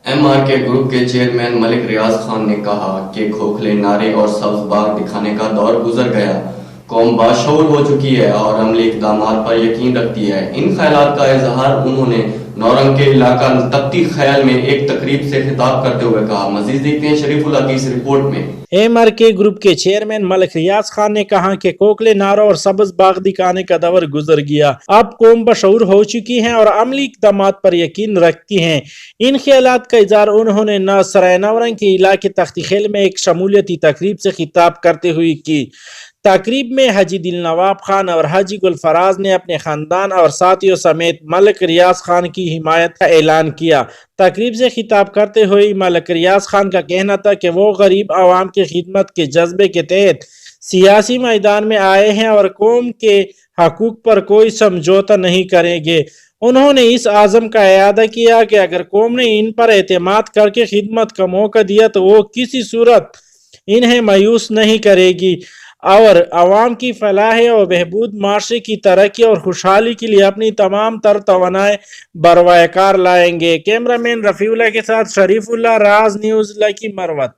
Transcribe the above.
M R کے group کے chairman ملک ریاض خان نے کہا کہ کھوکھلے نعرے اور سبز باغ دکھانے کا دور گزر گیا، قوم باشعور ہو چکی ہے اور عملی اقدامات پر یقین رکھتی ہے۔ ان خیالات کا اظہار انہوں نے نورنگ کے علاقہ تپتی خیال میں ایک تقریب سے خطاب کرتے ہوئے کہا۔ مزید دیکھتے ہیں شریف اللہ کی اس رپورٹ میں۔ ایم آر کے گروپ کے چیئرمین ملک ریاض خان نے کہا کہ کھوکھلے نعروں اور سبز باغ دکھانے کا دور گزر گیا، اب قوم بشعور ہو چکی ہے اور عملی اقدامات پر یقین رکھتی ہیں۔ ان خیالات کا اظہار انہوں نے سرائے نورنگ کے علاقے تختی خیل میں ایک شمولیتی تقریب سے خطاب کرتے ہوئے کی۔ تقریب میں حاجی دل نواب خان اور حاجی گل فراز نے اپنے خاندان اور ساتھیوں سمیت ملک ریاض خان کی حمایت کا اعلان کیا۔ تقریب سے خطاب کرتے ہوئے ملک ریاض خان کا کہنا تھا کہ وہ غریب عوام کی خدمت کے جذبے کے تحت سیاسی میدان میں آئے ہیں اور قوم کے حقوق پر کوئی سمجھوتہ نہیں کریں گے۔ انہوں نے اس عزم کا اعادہ کیا کہ اگر قوم نے ان پر اعتماد کر کے خدمت کا موقع دیا تو وہ کسی صورت انہیں مایوس نہیں کرے گی اور عوام کی فلاح و بہبود، معاشرے کی ترقی اور خوشحالی کے لیے اپنی تمام تر توانائی بروئے کار لائیں گے۔ کیمرہ مین رفیع اللہ کے ساتھ شریف اللہ، راز نیوز، لکی مروت۔